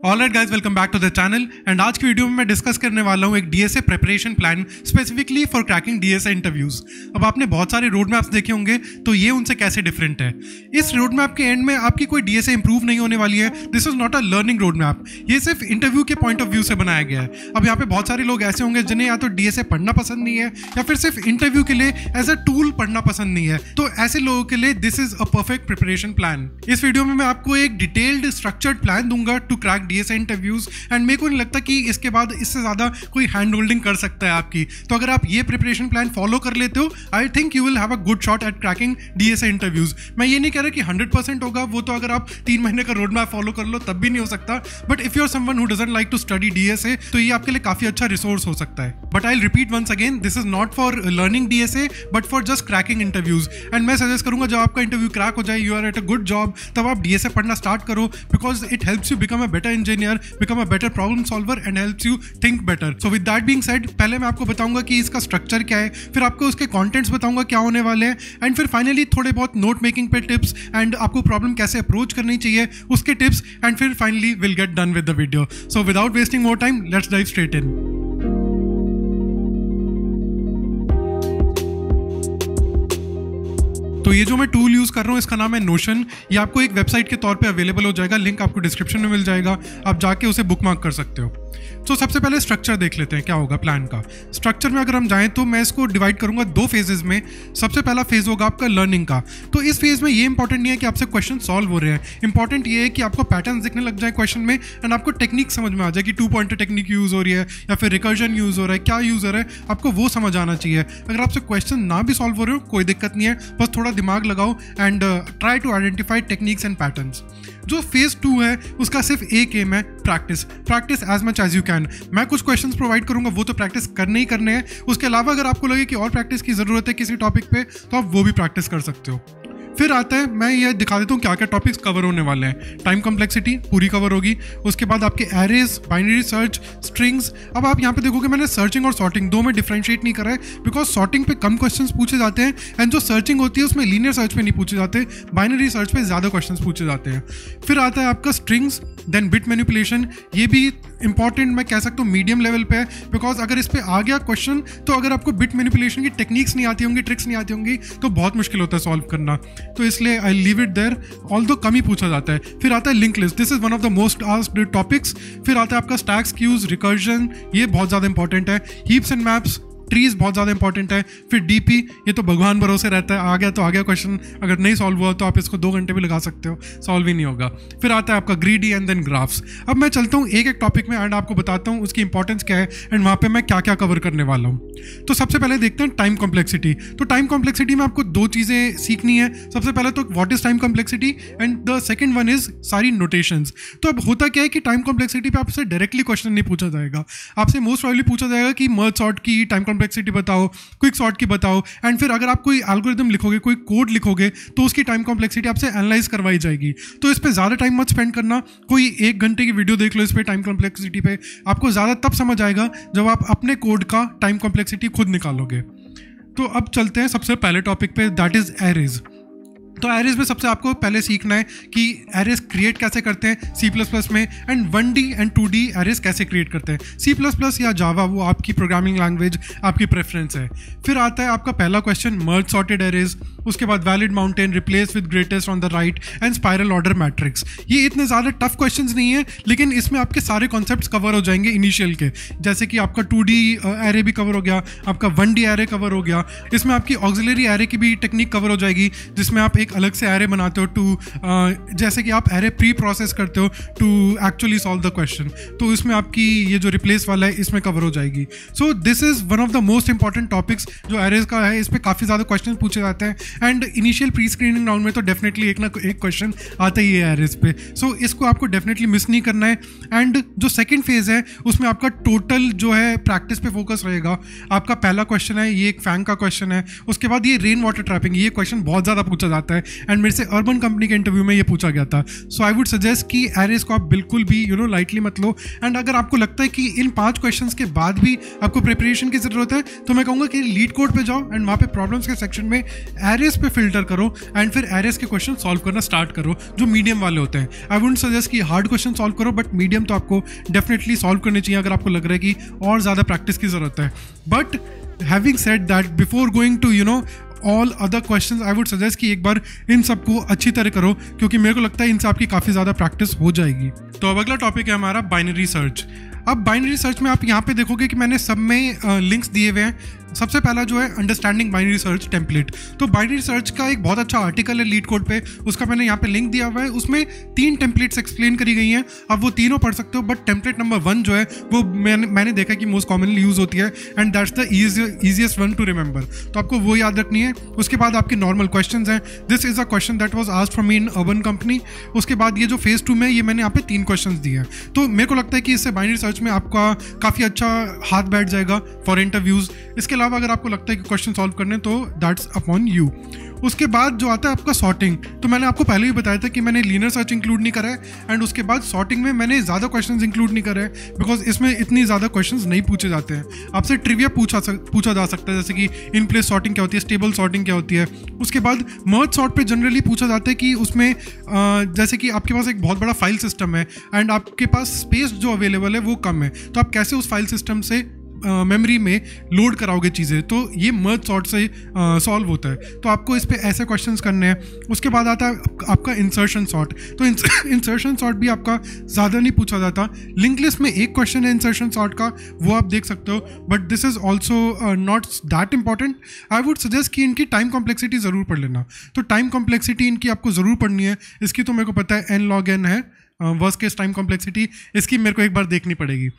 Alright guys, welcome back to the channel. And आज की video में मैं डिस्कस करने वाला हूँ एक DSA preparation plan specifically for cracking DSA interviews. अब आपने बहुत सारे रोड मैप्स देखे होंगे, तो ये उनसे कैसे डिफरेंट है। इस रोड मैप के एंड में आपकी कोई डीएसए इंप्रूव नहीं होने वाली है। This is not a learning road map, ये सिर्फ इंटरव्यू के पॉइंट ऑफ व्यू से बनाया गया है। अब यहाँ पे बहुत सारे लोग ऐसे होंगे जिन्हें या तो डीएसए पढ़ना पसंद नहीं है या फिर सिर्फ इंटरव्यू के लिए एज अ टूल पढ़ना पसंद नहीं है। तो ऐसे लोगों के लिए this is a perfect preparation plan. इस वीडियो में मैं आपको एक डिटेल्ड स्ट्रक्चर्ड प्लान दूंगा to crack DSA interviews, and मेरे को नहीं लगता कि इसके बाद इससे ज्यादा कोई हैंड होल्डिंग कर सकता है आपकी। तो अगर आप ये प्रिपरेशन प्लान फॉलो कर लेते हो, I think you will have a good shot at cracking DSA interviews. मैं ये नहीं कह रहा कि 100% होगा, वो तो अगर आप 3 महीने का रोड मैप फॉलो कर लो तब भी नहीं हो सकता। But if you are someone who doesn't like to study DSA, तो ये आपके लिए काफी अच्छा रिसोर्स हो सकता है। But I repeat once again, this is not for learning DSA but for just cracking interviews. And मैं सजेस्ट करूंगा जब आपका इंटरव्यू क्रैक हो जाए, you are at a good job, तब आप डीएसए पढ़ना स्टार्ट करो, because it helps you become a better engineer, become a better problem solver and helps you think better. So with that being said, पहले मैं आपको बताऊंगा कि इसका स्ट्रक्चर क्या है, फिर आपको उसके कंटेंट्स बताऊंगा क्या होने वाले हैं, एंड फिर फाइनली थोड़े बहुत नोट मेकिंग पे टिप्स एंड आपको प्रॉब्लम कैसे अप्रोच करनी चाहिए उसके टिप्स, एंड फिर finally will get done with the video. So without wasting more time, let's dive straight in. तो ये जो मैं टूल यूज़ कर रहा हूँ इसका नाम है नोशन। ये आपको एक वेबसाइट के तौर पे अवेलेबल हो जाएगा, लिंक आपको डिस्क्रिप्शन में मिल जाएगा, आप जाके उसे बुकमार्क कर सकते हो। तो सबसे पहले स्ट्रक्चर देख लेते हैं क्या होगा प्लान का। स्ट्रक्चर में अगर हम जाएं तो मैं इसको डिवाइड करूंगा 2 फेजेस में। सबसे पहला फेज होगा आपका लर्निंग का। तो इस फेज में ये इंपॉर्टेंट नहीं है कि आपसे क्वेश्चन सॉल्व हो रहे हैं, इंपॉर्टेंट ये है कि आपको पैटर्न दिखने लग जाए क्वेश्चन में, एंड आपको टेक्निक समझ में आ जाए कि 2 पॉइंटर टेक्निक यूज़ हो रही है या फिर रिकर्जन यूज़ हो रहा है, क्या यूज़ हो रहा है, आपको वो समझ आना चाहिए। अगर आपसे क्वेश्चन ना भी सॉल्व हो रहे हो कोई दिक्कत नहीं है, बस थोड़ा दिमाग लगाओ and try to identify techniques and patterns. जो फेज 2 है उसका सिर्फ एक एम है, practice as much as you can. मैं कुछ क्वेश्चंस प्रोवाइड करूंगा, वो तो प्रैक्टिस करने ही करने हैं। उसके अलावा अगर आपको लगे कि और प्रैक्टिस की जरूरत है किसी टॉपिक पे, तो आप वो भी प्रैक्टिस कर सकते हो। फिर आता है, मैं ये दिखा देता हूँ क्या क्या टॉपिक्स कवर होने वाले हैं। टाइम कॉम्प्लेक्सिटी पूरी कवर होगी, उसके बाद आपके एरेज, बाइनरी सर्च, स्ट्रिंग्स। अब आप यहाँ पे देखोगे मैंने सर्चिंग और सॉर्टिंग 2 में डिफरेंशिएट नहीं करा है, बिकॉज सॉर्टिंग पे कम क्वेश्चंस पूछे जाते हैं, एंड जो सर्चिंग होती है उसमें लीनियर सर्च पे नहीं पूछे जाते, बाइनरी सर्च पे ज़्यादा क्वेश्चंस पूछे जाते हैं। फिर आता है आपका स्ट्रिंग्स, देन बिट मैनिपुलेशन। ये भी इंपॉर्टेंट मैं कह सकता हूँ मीडियम लेवल पे है, बिकॉज अगर इस पे आ गया क्वेश्चन तो अगर आपको बिट मैनिपुलेशन की टेक्निक्स नहीं आती होंगी, ट्रिक्स नहीं आती होंगी, तो बहुत मुश्किल होता है सॉल्व करना। तो इसलिए I leave it there, although कम ही पूछा जाता है। फिर आता है link list, this is one of the most asked topics. फिर आता है आपका स्टैक्स, क्यूज, रिकर्जन, ये बहुत ज़्यादा इंपॉर्टेंट है। हीप्स एंड मैप्स, ट्रीज बहुत ज़्यादा इंपॉर्टेंट है। फिर डीपी, ये तो भगवान भरोसे रहता है, आ गया तो आ गया क्वेश्चन, अगर नहीं सॉल्व हुआ तो आप इसको 2 घंटे भी लगा सकते हो, सॉल्व ही नहीं होगा। फिर आता है आपका ग्रीडी एंड देन ग्राफ्स। अब मैं चलता हूँ एक एक टॉपिक में एंड आपको बताता हूँ उसकी इंपॉर्टेंस क्या है एंड वहाँ पे मैं क्या क्या कवर करने वाला हूँ। तो सबसे पहले देखते हैं टाइम कॉम्प्लेक्सिटी। तो टाइम कॉम्प्लेक्सिटी में आपको 2 चीज़ें सीखनी है। सबसे पहले तो what is time complexity, and the second one is सारी नोटेशंस। तो अब होता क्या है कि टाइम कॉम्प्लेक्सिटी पे आपसे डायरेक्टली क्वेश्चन नहीं पूछा जाएगा, आपसे मोस्ट प्रॉब्ली पूछा जाएगा कि मर्ज सॉर्ट की टाइम कॉम्प्लेक्सिटी बताओ, क्विक सॉर्ट की बताओ, एंड फिर अगर आप कोई एल्गोरिथम लिखोगे, कोई कोड लिखोगे, तो उसकी टाइम कॉम्प्लेक्सिटी आपसे एनालाइज करवाई जाएगी। तो इस पे ज़्यादा टाइम मत स्पेंड करना, कोई 1 घंटे की वीडियो देख लो इस पे टाइम कॉम्प्लेक्सिटी पे। आपको ज़्यादा तब समझ आएगा जब आप अपने कोड का टाइम कॉम्प्लेक्सिटी खुद निकालोगे। तो अब चलते हैं सबसे पहले टॉपिक पे, दैट इज एरेज। तो एरेज में सबसे आपको पहले सीखना है कि एरेज क्रिएट कैसे करते हैं C++ में, and 1D and 2D arrays कैसे क्रिएट करते हैं। C++ या जावा, वो आपकी प्रोग्रामिंग लैंग्वेज, आपकी प्रेफरेंस है। फिर आता है आपका पहला क्वेश्चन, मर्ज सॉर्टेड एरेज। उसके बाद valid mountain, replace with greatest on the right, and spiral order matrix. ये इतने ज़्यादा टफ क्वेश्चंस नहीं है, लेकिन इसमें आपके सारे कॉन्सेप्ट्स कवर हो जाएंगे इनिशियल के। जैसे कि आपका 2D एरे भी कवर हो गया, आपका 1D एरे कवर हो गया, इसमें आपकी ऑक्सिलरी एरे की भी टेक्निक कवर हो जाएगी, जिसमें आप एक अलग से एरे बनाते हो टू जैसे कि आप एरे प्री प्रोसेस करते हो to actually solve the question. तो इसमें आपकी ये जो रिप्लेस वाला है इसमें कवर हो जाएगी। सो this is one of the most important topics जो एरेज का है। इस पर काफ़ी ज़्यादा क्वेश्चन पूछे जाते हैं, and initial pre screening round में तो डेफिनेटली एक ना एक क्वेश्चन आता ही है एरेज पे। सो इसको आपको डेफिनेटली मिस नहीं करना है। एंड जो सेकेंड फेज है उसमें आपका टोटल जो है प्रैक्टिस पे फोकस रहेगा। आपका पहला क्वेश्चन है, ये एक फैंग का क्वेश्चन है। उसके बाद ये रेन वाटर ट्रैपिंग, ये क्वेश्चन बहुत ज़्यादा पूछा जाता है, एंड मेरे से अर्बन कंपनी के इंटरव्यू में ये पूछा गया था. सो आई वुड सजेस्ट कि एरेज को आप बिल्कुल भी लाइटली मत लो. एंड अगर आपको लगता है कि इन 5 क्वेश्चंस के बाद भी आपको प्रिपरेशन की जरूरत है, तो मैं कहूँगा कि लीड कोड पे जाओ एंड वहाँ पे प्रॉब्लम्स के सेक्शन में एरेज पे फिल्टर करो एंड फिर एरेज के क्वेश्चन सॉल्व करना स्टार्ट करो जो मीडियम वाले होते हैं. आई वुडंट सजेस्ट कि हार्ड क्वेश्चन सॉल्व करो, बट मीडियम तो आपको डेफिनेटली सॉल्व करने चाहिए अगर आपको लग रहा है कि और ज़्यादा प्रैक्टिस की ज़रूरत है. But having said that, before going to all other questions, I would suggest कि एक बार इन सबको अच्छी तरह करो, क्योंकि मेरे को लगता है इनसे आपकी काफ़ी ज़्यादा प्रैक्टिस हो जाएगी. तो अब अगला टॉपिक है हमारा बाइनरी सर्च. अब बाइनरी सर्च में आप यहाँ पे देखोगे कि मैंने सब में लिंक्स दिए हुए हैं. सबसे पहला जो है अंडरस्टैंडिंग बाइनरी सर्च टेम्पलेट. तो बाइनरी सर्च का एक बहुत अच्छा आर्टिकल है लीड कोड पे, उसका मैंने यहाँ पे लिंक दिया हुआ है. उसमें 3 टेम्पलेट्स एक्सप्लेन करी गई हैं. अब वो तीनों पढ़ सकते हो, बट टेम्पलेट नंबर 1 जो है वो मैंने देखा कि मोस्ट कॉमनली यूज होती है, and that's the easiest one two remember. तो आपको वो याद रखनी है. उसके बाद आपके नॉर्मल क्वेश्चन हैं. This is a question that was asked from me in urban company. उसके बाद ये जो फेज 2 में ये मैंने यहाँ पे 3 क्वेश्चन दिए हैं. तो मेरे को लगता है कि इससे बाइनरी सर्च में आपका काफ़ी अच्छा हाथ बैठ जाएगा फॉर इंटरव्यूज़. इसके अलावा अगर आपको लगता है कि क्वेश्चन सॉल्व करने, तो दैट्स अपॉन यू. उसके बाद जो आता है आपका सॉर्टिंग, तो मैंने आपको पहले ही बताया था कि मैंने लीनियर सर्च इंक्लूड नहीं करा है, एंड उसके बाद सॉर्टिंग में मैंने ज़्यादा क्वेश्चंस इंक्लूड नहीं करे हैं, बिकॉज इसमें इतनी ज़्यादा क्वेश्चंस नहीं पूछे जाते हैं. आपसे ट्रिविया पूछा जा सकता है, जैसे कि इन प्लेस सॉर्टिंग क्या होती है, स्टेबल सॉर्टिंग क्या होती है. उसके बाद मर्ज सॉर्ट पे जनरली पूछा जाता है कि उसमें जैसे कि आपके पास एक बहुत बड़ा फाइल सिस्टम है एंड आपके पास स्पेस जो अवेलेबल है वो कम है, तो आप कैसे उस फाइल सिस्टम से मेमोरी में लोड कराओगे चीज़ें. तो ये मर्ज सॉर्ट से सॉल्व होता है. तो आपको इस पे ऐसे क्वेश्चंस करने हैं. उसके बाद आता है आपका इंसर्शन सॉर्ट. तो इंसर्शन सॉर्ट भी आपका ज़्यादा नहीं पूछा जाता. लिंक लिस्ट में एक क्वेश्चन है इंसर्शन सॉर्ट का, वो आप देख सकते हो, but this is also not that important. I would suggest कि इनकी टाइम कॉम्प्लेक्सिटी ज़रूर पढ़ लेना. तो टाइम कॉम्प्लेक्सिटी इनकी आपको ज़रूर पढ़नी है. इसकी तो मेरे को पता है n log n है वर्स्ट केस टाइम कॉम्प्लेक्सिटी. इसकी मेरे को एक बार देखनी पड़ेगी.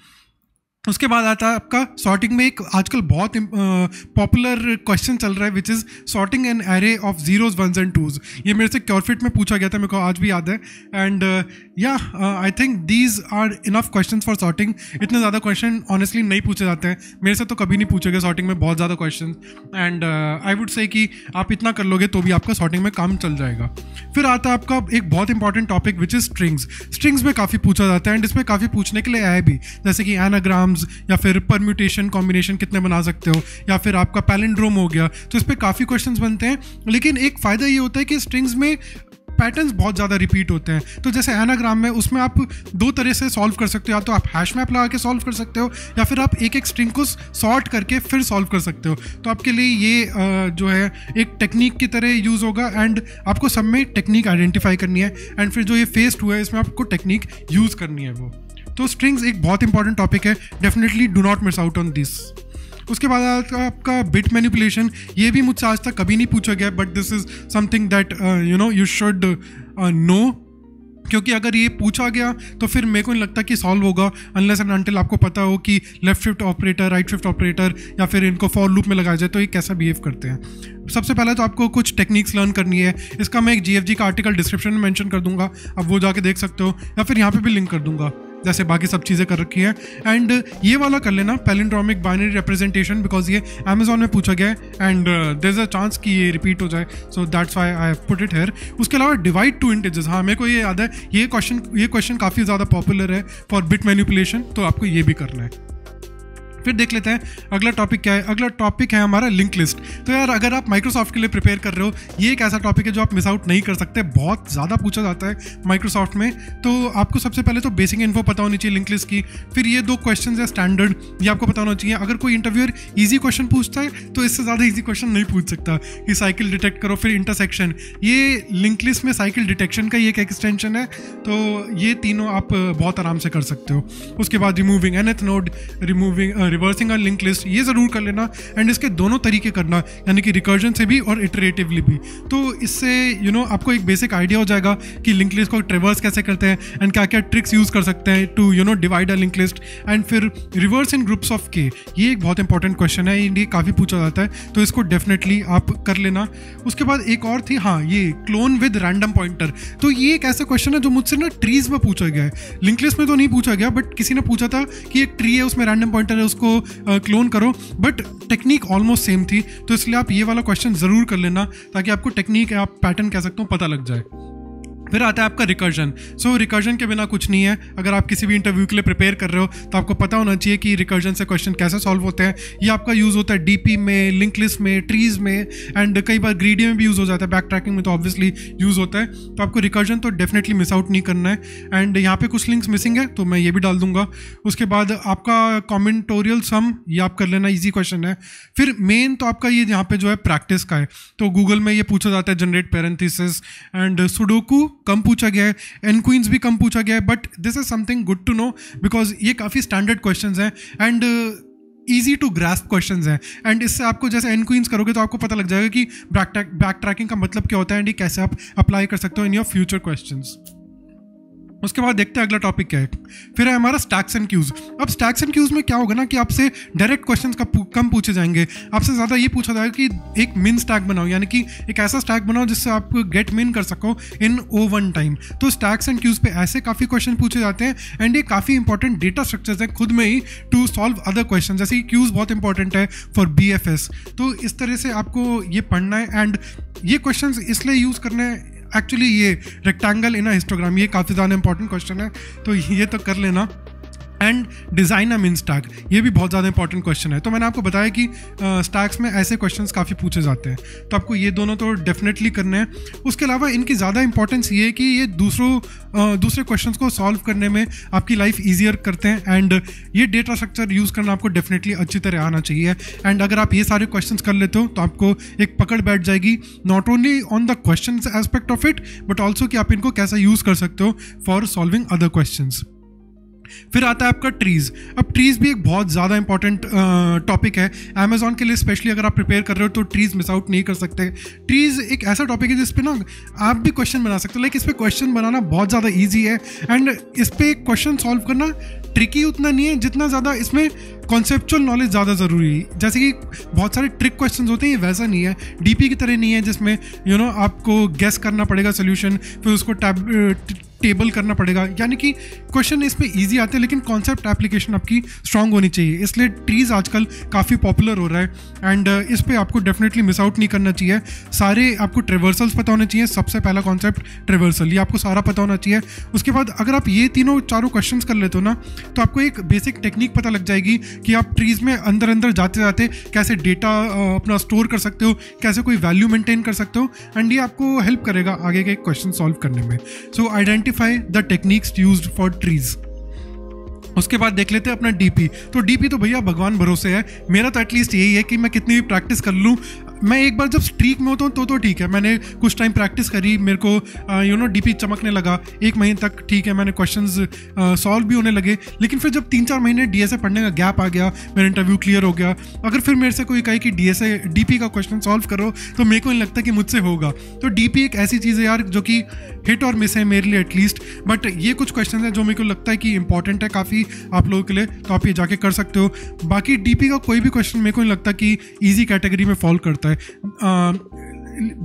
उसके बाद आता है आपका सॉर्टिंग में एक आजकल बहुत पॉपुलर क्वेश्चन चल रहा है, which is sorting an array of zeros, ones and twos. ये मेरे से क्योरफिट में पूछा गया था, मेरे को आज भी याद है. And I think these are enough question for sorting. इतने ज़्यादा क्वेश्चन ऑनेस्टली नहीं पूछे जाते हैं. मेरे से तो कभी नहीं पूछे गए सॉर्टिंग में बहुत ज़्यादा question. And I would say कि आप इतना कर लोगे तो भी आपका सॉर्टिंग में काम चल जाएगा. फिर आता है आपका एक बहुत important topic which is strings. Strings में काफ़ी पूछा जाता है एंड इसमें काफ़ी पूछने के लिए आया भी, जैसे कि एनाग्राम्स या फिर परम्यूटेशन कॉम्बिनेशन कितने बना सकते हो, या फिर आपका पैलिंड्रोम हो गया. तो इस पर काफ़ी क्वेश्चंस बनते हैं. लेकिन एक फ़ायदा ये होता है कि स्ट्रिंग्स में पैटर्न्स बहुत ज़्यादा रिपीट होते हैं. तो जैसे एनाग्राम में उसमें आप 2 तरह से सॉल्व कर सकते हो. या तो आप हैश मैप लगा के सॉल्व कर सकते हो, या फिर आप एक स्ट्रिंग को सॉर्ट करके फिर सॉल्व कर सकते हो. तो आपके लिए ये जो है एक टेक्निक की तरह यूज़ होगा, एंड आपको सब में टेक्निक आइडेंटिफाई करनी है, एंड फिर जो ये फेस 2 है इसमें आपको टेक्निक यूज़ करनी है वो. तो स्ट्रिंग्स एक बहुत इंपॉर्टेंट टॉपिक है. Definitely do not miss out on this. उसके बाद आपका बिट मैनिपुलेशन. ये भी मुझसे आज तक कभी नहीं पूछा गया, but this is something that you should know, क्योंकि अगर ये पूछा गया तो फिर मेरे को नहीं लगता कि सॉल्व होगा अनलेस एंड अनटिल आपको पता हो कि left shift operator, right shift operator, या फिर इनको फॉर लूप में लगाया जाए तो ये कैसा बिहेव करते हैं. सबसे पहले तो आपको कुछ टेक्निक्स लर्न करनी है. इसका मैं एक GFG का आर्टिकल डिस्क्रिप्शन में मेंशन कर दूंगा, अब वो जाके देख सकते हो, या फिर यहाँ पे भी लिंक कर दूंगा जैसे बाकी सब चीज़ें कर रखी है. एंड ये वाला कर लेना पैलिंड्रोमिक बाइनरी रिप्रेजेंटेशन, बिकॉज ये अमेजोन में पूछा गया है and there is a chance कि ये रिपीट हो जाए, so that's why I have put it here. उसके अलावा डिवाइड टू इंटीजर्स, हाँ मेरे को ये याद है, ये क्वेश्चन काफ़ी ज़्यादा पॉपुलर है फॉर बिट मैनिपुलेशन, तो आपको ये भी करना है. फिर देख लेते हैं अगला टॉपिक क्या है. अगला टॉपिक है हमारा लिंक लिस्ट. तो यार अगर आप माइक्रोसॉफ्ट के लिए प्रिपेयर कर रहे हो, ये एक ऐसा टॉपिक है जो आप मिस आउट नहीं कर सकते. बहुत ज़्यादा पूछा जाता है माइक्रोसॉफ्ट में. तो आपको सबसे पहले तो बेसिक इन्फो पता होनी चाहिए लिंक लिस्ट की. फिर ये 2 क्वेश्चन है स्टैंडर्ड, ये आपको पता होना चाहिए. अगर कोई इंटरव्यूअर ईजी क्वेश्चन पूछता है तो इससे ज़्यादा ईजी क्वेश्चन नहीं पूछ सकता कि साइकिल डिटेक्ट करो. फिर इंटरसेक्शन, ये लिंक लिस्ट में साइकिल डिटेक्शन का ही एक एक्सटेंशन है, तो ये तीनों आप बहुत आराम से कर सकते हो. उसके बाद रिमूविंग nth नोड, रिवर्सिंग अ लिंक लिस्ट, ये ज़रूर कर लेना. एंड इसके दोनों तरीके करना, यानी कि रिकर्जन से भी और इटरेटिवली भी. तो इससे आपको एक बेसिक आइडिया हो जाएगा कि लिंक लिस्ट को ट्रेवर्स कैसे करते हैं एंड क्या क्या ट्रिक्स यूज़ कर सकते हैं to divide a link list. And फिर reverse in groups of K, ये एक बहुत इंपॉर्टेंट क्वेश्चन है, ये काफ़ी पूछा जाता है, तो इसको डेफिनेटली आप कर लेना. उसके बाद एक और थी, हाँ ये क्लोन विद रैंडम पॉइंटर. तो ये एक ऐसा क्वेश्चन है जो मुझसे ना ट्रीज में पूछा गया है. लिंक लिस्ट में तो नहीं पूछा गया, बट किसी ने पूछा था कि एक ट्री है उसमें रैंडम पॉइंटर है, उसको को क्लोन करो, बट टेक्निक ऑलमोस्ट सेम थी, तो इसलिए आप ये वाला क्वेश्चन ज़रूर कर लेना ताकि आपको टेक्निक, आप पैटर्न कह सकते हो, पता लग जाए। फिर आता है आपका रिकर्जन। सो रिकर्जन के बिना कुछ नहीं है। अगर आप किसी भी इंटरव्यू के लिए प्रिपेयर कर रहे हो तो आपको पता होना चाहिए कि रिकर्जन से क्वेश्चन कैसे सॉल्व होते हैं। ये आपका यूज़ होता है डीपी में, लिंक लिस्ट में, ट्रीज में, एंड कई बार ग्रीडी में भी यूज़ हो जाता है, बैक ट्रैकिंग में तो ऑब्वियसली यूज़ होता है। तो आपको रिकर्जन तो डेफिनेटली मिस आउट नहीं करना है। एंड यहाँ पे कुछ लिंक्स मिसिंग है तो मैं ये भी डाल दूंगा। उसके बाद आपका कॉम्बिनेटोरियल सम, ये आप कर लेना, ईजी क्वेश्चन है। फिर मेन तो आपका ये यहाँ पे जो है प्रैक्टिस का है, तो गूगल में ये पूछा जाता है जनरेट पैरेंथेसिस, एंड सुडोकू कम पूछा गया है, एनक्वींस भी कम पूछा गया है, but this is something good to know because ये काफ़ी स्टैंडर्ड क्वेश्चंस हैं and easy to grasp questions हैं। एंड इससे आपको जैसे एनक्वींस करोगे तो आपको पता लग जाएगा कि बैक ट्रैकिंग का मतलब क्या होता है एंड ये कैसे आप अप्लाई कर सकते हो इन योर फ्यूचर क्वेश्चंस। उसके बाद देखते हैं अगला टॉपिक क्या है। फिर है हमारा स्टैक्स एंड क्यूज। अब स्टैक्स एंड क्यूज में क्या होगा ना कि आपसे डायरेक्ट क्वेश्चंस कम पूछे जाएंगे, आपसे ज़्यादा ये पूछा जाएगा कि एक मिन स्टैक बनाओ, यानी कि एक ऐसा स्टैक बनाओ जिससे आप गेट मिन कर सको इन O1 टाइम। तो स्टैक्स एंड क्यूज पे ऐसे काफ़ी क्वेश्चन पूछे जाते हैं एंड ये काफ़ी इंपॉर्टेंट डेटा स्ट्रक्चर्स हैं खुद में ही टू सॉल्व अदर क्वेश्चन। जैसे कि क्यूज बहुत इंपॉर्टेंट है फॉर BFS, तो इस तरह से आपको ये पढ़ना है एंड ये क्वेश्चन इसलिए यूज़ करना है। एक्चुअली ये रेक्टेंगल इन अ हिस्टोग्राम, ये काफ़ी ज़्यादा इंपॉर्टेंट क्वेश्चन है, तो ये तो कर लेना। एंड डिज़ाइन अ मिन स्टैक, ये भी बहुत ज़्यादा इंपॉर्टेंट क्वेश्चन है। तो मैंने आपको बताया कि स्टैक्स में ऐसे क्वेश्चंस काफ़ी पूछे जाते हैं, तो आपको ये दोनों तो डेफिनेटली करने हैं। उसके अलावा इनकी ज़्यादा इंपॉर्टेंस ये है कि ये दूसरे क्वेश्चंस को सॉल्व करने में आपकी लाइफ ईजियर करते हैं एंड ये डेटा स्ट्रक्चर यूज़ करना आपको डेफिनेटली अच्छी तरह आना चाहिए। एंड अगर आप ये सारे क्वेश्चंस कर लेते हो तो आपको एक पकड़ बैठ जाएगी, not only on the question aspect of it but also कि आप इनको कैसा यूज़ कर सकते हो फॉर सॉल्विंग अदर क्वेश्चंस। फिर आता है आपका ट्रीज़। अब ट्रीज़ भी एक बहुत ज़्यादा इंपॉर्टेंट टॉपिक है अमेजॉन के लिए, स्पेशली अगर आप प्रिपेयर कर रहे हो तो ट्रीज़ मिस आउट नहीं कर सकते। ट्रीज़ एक ऐसा टॉपिक है जिस पे ना आप भी क्वेश्चन बना सकते हो, लाइक इस पर क्वेश्चन बनाना बहुत ज़्यादा ईजी है एंड इस पर क्वेश्चन सॉल्व करना ट्रिकी उतना नहीं है जितना ज़्यादा इसमें कॉन्सेप्चुअल नॉलेज ज़्यादा ज़रूरी है। जैसे कि बहुत सारे ट्रिक क्वेश्चंस होते हैं, ये वैसा नहीं है, डीपी की तरह नहीं है जिसमें आपको गेस करना पड़ेगा सोल्यूशन, फिर उसको टेबल करना पड़ेगा। यानी कि क्वेश्चन इसमें इजी आते हैं लेकिन कॉन्सेप्ट एप्लीकेशन आपकी स्ट्रांग होनी चाहिए, इसलिए ट्रीज़ आजकल काफ़ी पॉपुलर हो रहा है एंड इस पर आपको डेफिनेटली मिस आउट नहीं करना चाहिए। सारे आपको ट्रेवर्सल्स पता होने चाहिए, सबसे पहला कॉन्सेप्ट ट्रेवर्सल, ये आपको सारा पता होना चाहिए। उसके बाद अगर आप ये चारों क्वेश्चंस कर लेते हो ना तो आपको एक बेसिक टेक्निक पता लग जाएगी कि आप ट्रीज़ में अंदर जाते जाते कैसे डेटा अपना स्टोर कर सकते हो, कैसे कोई वैल्यू मेंटेन कर सकते हो एंड ये आपको हेल्प करेगा आगे के क्वेश्चन सॉल्व करने में। सो identify the techniques used for trees. उसके बाद देख लेते हैं अपना डीपी। तो डीपी तो भैया भगवान भरोसे है, मेरा तो एटलीस्ट यही है कि मैं कितनी भी प्रैक्टिस कर लूँ, मैं एक बार जब स्ट्रीक में होता हूँ तो ठीक है, मैंने कुछ टाइम प्रैक्टिस करी, मेरे को डीपी चमकने लगा, 1 महीने तक ठीक है, मैंने क्वेश्चंस सॉल्व भी होने लगे। लेकिन फिर जब 3-4 महीने डीएसए पढ़ने का गैप आ गया, मेरा इंटरव्यू क्लियर हो गया, अगर फिर मेरे से कोई कहे कि डीपी का क्वेश्चन सॉल्व करो तो मेरे को नहीं लगता कि मुझसे होगा। तो डीपी एक ऐसी चीज़ है यार जो कि हिट और मिस है मेरे लिए एटलीस्ट, बट ये कुछ क्वेश्चन है जो मेरे को लगता है कि इंपॉर्टेंट है काफ़ी आप लोगों के लिए, तो आप ये जाके कर सकते हो। बाकी डीपी का कोई भी क्वेश्चन मेरे को नहीं लगता कि ईजी कैटेगरी में फॉल करता है,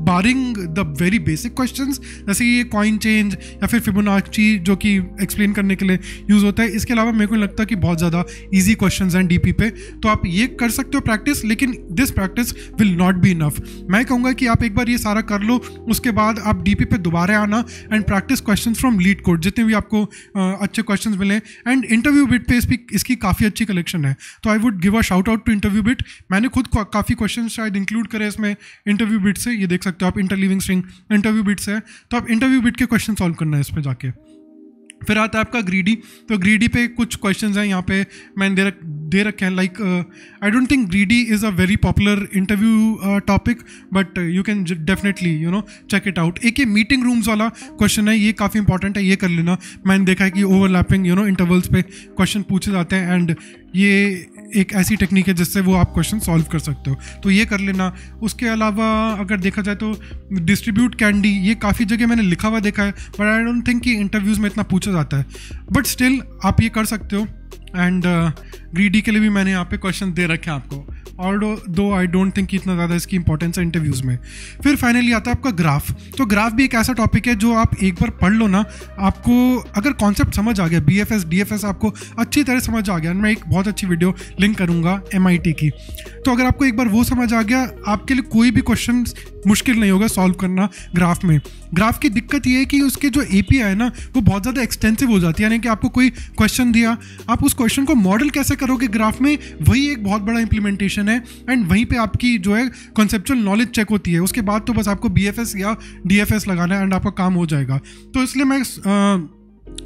barring the very basic questions जैसे ये कॉइन चेंज या फिर फिबोनाची जो कि एक्सप्लेन करने के लिए यूज़ होता है। इसके अलावा मेरे को नहीं लगता कि बहुत ज़्यादा इजी क्वेश्चंस हैं डीपी पे, तो आप ये कर सकते हो प्रैक्टिस, लेकिन this practice will not be enough. मैं कहूँगा कि आप एक बार ये सारा कर लो, उसके बाद आप डीपी पे दोबारा आना and practice question from leet code, जितने भी आपको अच्छे क्वेश्चन मिले। एंड इंटरव्यू बिट पे इसकी काफ़ी अच्छी कलेक्शन है, तो I would give a shout out to InterviewBit. मैंने खुद काफ़ी क्वेश्चन शायद इंक्लूड करे इसमें इंटरव्यू बिट से, ये देख सकते हो आप, इंटरलीविंग स्ट्रिंग इंटरव्यू बिट से है, तो आप इंटरव्यू बिट के क्वेश्चन सॉल्व करना है इस पे जाके। फिर आता है आपका ग्रीडी। तो ग्रीडी पे कुछ क्वेश्चंस हैं यहाँ पे मैंने दे रखे हैं, like I don't think greedy is a very popular interview topic, but you can definitely check it out. एक ये मीटिंग रूम्स वाला क्वेश्चन है, ये काफ़ी इंपॉर्टेंट है, ये कर लेना। मैंने देखा है कि ओवरलैपिंग इंटरवल्स पे क्वेश्चन पूछे जाते हैं एंड ये एक ऐसी टेक्निक है जिससे वो आप क्वेश्चन सॉल्व कर सकते हो, तो ये कर लेना। उसके अलावा अगर देखा जाए तो डिस्ट्रीब्यूट कैंडी, ये काफ़ी जगह मैंने लिखा हुआ देखा है, बट आई डोंट थिंक कि इंटरव्यूज़ में इतना पूछा जाता है, बट स्टिल आप ये कर सकते हो। एंड ग्रीडी के लिए भी मैंने यहाँ पे क्वेश्चन दे रखे हैं आपको, ऑल दो आई डोंट थिंक इतना ज़्यादा इसकी इंपॉर्टेंस है इंटरव्यूज़ में। फिर फाइनली आता है आपका ग्राफ। तो ग्राफ भी एक ऐसा टॉपिक है जो आप एक बार पढ़ लो ना, आपको अगर कॉन्सेप्ट समझ आ गया, BFS DFS आपको अच्छी तरह समझ आ गया, मैं एक बहुत अच्छी वीडियो लिंक करूँगा MIT की, तो अगर आपको एक बार वो समझ आ गया, आपके लिए कोई भी क्वेश्चन मुश्किल नहीं होगा सॉल्व करना ग्राफ में। ग्राफ की दिक्कत ये है कि उसके जो API है ना वो बहुत ज़्यादा एक्सटेंसिव हो जाती है, यानी कि आपको कोई क्वेश्चन दिया, आप उस क्वेश्चन को मॉडल कैसे करोगे ग्राफ में, वही एक बहुत बड़ा इंप्लीमेंटेशन है। एंड वहीं पे आपकी जो है कॉन्सेप्चुअल नॉलेज चेक होती है, उसके बाद तो बस आपको BFS या DFS लगाना है एंड आपका काम हो जाएगा। तो इसलिए मैं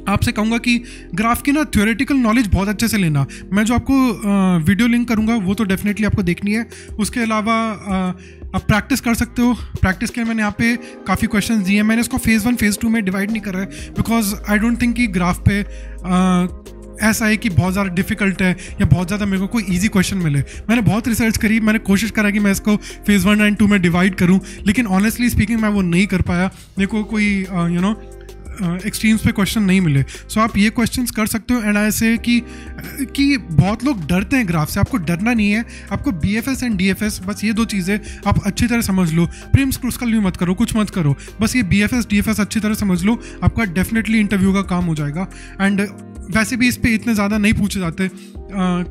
आपसे कहूँगा कि ग्राफ की ना थ्योरेटिकल नॉलेज बहुत अच्छे से लेना। मैं जो आपको वीडियो लिंक करूँगा वो तो डेफिनेटली आपको देखनी है। उसके अलावा आप प्रैक्टिस कर सकते हो। प्रैक्टिस के लिए मैंने यहाँ पे काफ़ी क्वेश्चंस दिए हैं। मैंने इसको फेज़ 1 फेज़ 2 में डिवाइड नहीं करा है, बिकॉज आई डोंट थिंक कि ग्राफ पे ऐसा है कि बहुत ज़्यादा डिफिकल्ट है या बहुत ज़्यादा मेरे को कोई इजी क्वेश्चन मिले। मैंने बहुत रिसर्च करी, मैंने कोशिश करा कि मैं इसको फेज़ 1 एंड 2 में डिवाइड करूँ, लेकिन ऑनेस्टली स्पीकिंग मैं वो नहीं कर पाया। मेरे को कोई एक्सट्रीम्स पे क्वेश्चन नहीं मिले। सो आप ये क्वेश्चंस कर सकते हो। एंड ऐसे कि बहुत लोग डरते हैं ग्राफ से, आपको डरना नहीं है। आपको BFS एंड DFS बस ये दो चीज़ें आप अच्छी तरह समझ लो। प्रीम्स क्रूस्कल भी मत करो, कुछ मत करो, बस ये BFS DFS अच्छी तरह समझ लो, आपका डेफिनेटली इंटरव्यू का काम हो जाएगा। एंड वैसे भी इस पे इतने ज़्यादा नहीं पूछे जाते,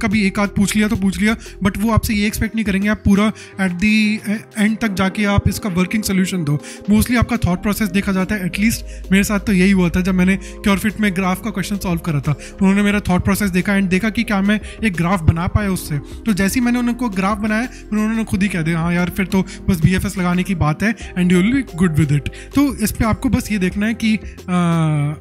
कभी एक आध पूछ लिया तो पूछ लिया, बट वो आपसे ये एक्सपेक्ट नहीं करेंगे आप पूरा एट दी एंड तक जाके आप इसका वर्किंग सोल्यूशन दो। मोस्टली आपका थॉट प्रोसेस देखा जाता है। एटलीस्ट मेरे साथ तो यही हुआ था जब मैंने क्योरफिट में ग्राफ का क्वेश्चन सॉल्व करा था। उन्होंने मेरा थॉट प्रोसेस देखा एंड देखा कि क्या मैं एक ग्राफ बना पाया उससे। तो जैसे ही मैंने उनको ग्राफ बनाया, उन्होंने खुद ही कह दिया हाँ यार फिर तो बस BFS लगाने की बात है and you will be good with it. तो इस पर आपको बस ये देखना है कि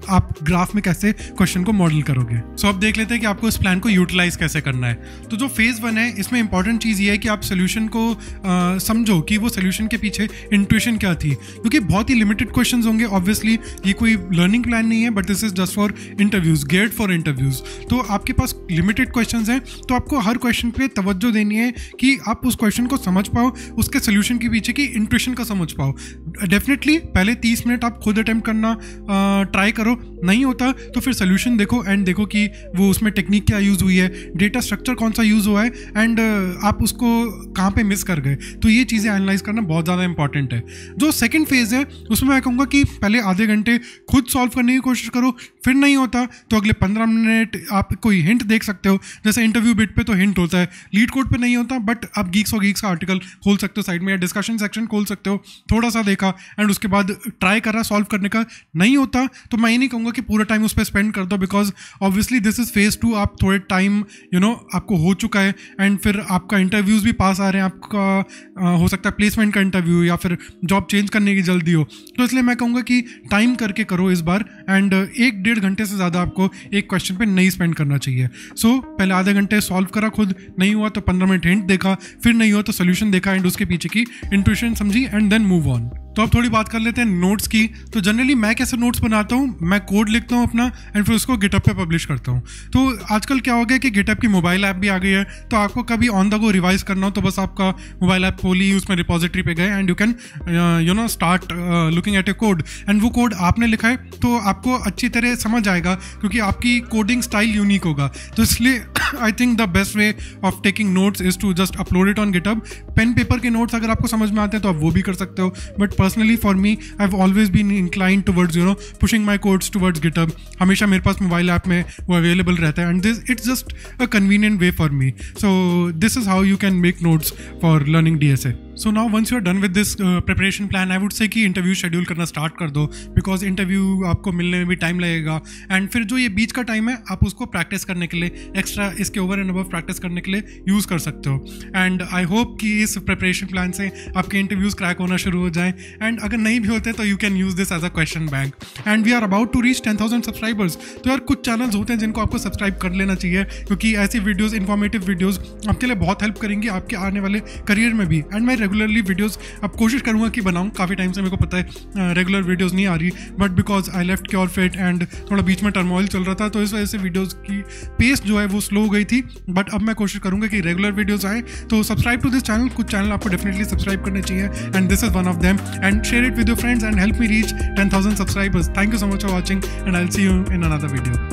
आप ग्राफ में कैसे क्वेश्चन को मॉडल करोगे। सो अब देख लेते हैं कि आपको इस प्लान को यूटिलाइज कैसे करना है। तो जो फेज़ 1 है, इसमें इंपॉर्टेंट चीज़ ये है कि आप सोल्यूशन को समझो कि वो सोल्यूशन के पीछे इंट्यूशन क्या थी, क्योंकि बहुत ही लिमिटेड क्वेश्चंस होंगे। ऑब्वियसली ये कोई लर्निंग प्लान नहीं है, but this is just for interviews, geared for interviews. तो आपके पास लिमिटेड क्वेश्चंस हैं, तो आपको हर क्वेश्चन पे तवज्जो देनी है कि आप उस क्वेश्चन को समझ पाओ, उसके सोल्यूशन के पीछे की इंट्यूशन का समझ पाओ। डेफिनेटली पहले 30 मिनट आप खुद अटेम्प्ट करना ट्राई करो, नहीं होता तो फिर सोल्यूशन देखो एंड देखो कि वो उसमें टेक्निक क्या यूज़ हुई है, डेटा स्ट्रक्चर कौन सा यूज़ हुआ है एंड आप उसको कहाँ पे मिस कर गए। तो ये चीज़ें एनालाइज करना बहुत ज़्यादा इंपॉर्टेंट है। जो सेकंड फेज़ है उसमें मैं कहूँगा कि पहले आधे घंटे खुद सॉल्व करने की कोशिश करो, फिर नहीं होता तो अगले 15 मिनट आप कोई हिंट देख सकते हो। जैसे इंटरव्यू बिट पे तो हिंट होता है, लीड कोड पे नहीं होता, बट आप गीक्स और गीक्स का आर्टिकल खोल सकते हो साइड में, या डिस्कशन सेक्शन खोल सकते हो। थोड़ा सा देखा एंड उसके बाद ट्राई करा सॉल्व करने का, नहीं होता तो मैं ये नहीं कहूँगा कि पूरा टाइम उस पर स्पेंड कर दो, because obviously this is phase 2। आप थोड़े टाइम आपको हो चुका है एंड फिर आपका इंटरव्यूज़ भी पास आ रहे हैं, आपका हो सकता है प्लेसमेंट का इंटरव्यू या फिर जॉब चेंज करने की जल्दी हो। तो इसलिए मैं कहूँगा कि टाइम करके करो इस बार एंड 1-1.5 घंटे से ज़्यादा आपको एक क्वेश्चन पे नहीं स्पेंड करना चाहिए। सो पहले आधे घंटे सॉल्व करा खुद, नहीं हुआ तो 15 मिनट हिंट देखा, फिर नहीं हुआ तो सोल्यूशन देखा एंड उसके पीछे की इंट्यूशन समझी एंड देन मूव ऑन। तो अब थोड़ी बात कर लेते हैं नोट्स की। तो जनरली मैं कैसे नोट्स बनाता हूँ, मैं कोड लिखता हूँ अपना एंड फिर उसको गिटअप पे पब्लिश करता हूँ। तो आजकल क्या हो गया कि गिटअप की मोबाइल ऐप भी आ गई है, तो आपको कभी ऑन द गो रिवाइज करना हो तो बस आपका मोबाइल ऐप खोली, उसमें रिपोजिटरी पे गए and you can start looking at A code and वो कोड आपने लिखा है तो आपको अच्छी तरह समझ आएगा, क्योंकि आपकी कोडिंग स्टाइल यूनिक होगा। तो इसलिए I think the best way of taking notes is to just upload it on GitHub. Pen paper के नोट्स अगर आपको समझ में आते हैं तो आप वो भी कर सकते हो, but personally for me I have always been inclined towards pushing my codes towards GitHub. हमेशा मेरे पास मोबाइल ऐप में वो अवेलेबल रहता है and this it's just a convenient way for me. So this is how you can make notes for learning DSA। So now once you are done with this preparation plan, I would say कि interview schedule करना start कर दो, because interview आपको मिलने में भी time लगेगा and फिर जो ये बीच का टाइम है आप उसको प्रैक्टिस करने के लिए, एक्स्ट्रा इसके ओवर एंड अबव प्रैक्टिस करने के लिए यूज़ कर सकते हो। एंड आई होप कि इस प्रिपरेशन प्लान से आपके इंटरव्यूज़ क्रैक होना शुरू हो जाएं एंड अगर नहीं भी होते तो you can use this as a question bank. And we are about to reach 10,000 subscribers. तो यार कुछ चैनल्स होते हैं जिनको आपको सब्सक्राइब कर लेना चाहिए, क्योंकि ऐसी वीडियोज़, इन्फॉर्मेटिव वीडियोज़ आपके लिए बहुत हेल्प करेंगी आपके आने वाले करियर में भी। एंड मैं रेगुलरली वीडियोज़ अब कोशिश करूँगा कि बनाऊँ। काफ़ी टाइम से मेरे को पता है रेगुलर वीडियोज़ नहीं आ रही, but because I left Curefit and थोड़ा बीच में टर्मोइल चल रहा था तो इस वजह से वीडियोज़ की पेस जो है वो स्लो हो गई थी। बट अब मैं कोशिश करूँगा कि रेगुलर वीडियोज़ आए। तो सब्सक्राइब टू दिस चैनल, कुछ चैनल आपको डेफिनेटली सब्सक्राइब करने चाहिए and this is one of them. And share it with your friends and help me reach 10,000 subscribers. Thank you so much for watching and I'll see you in another video.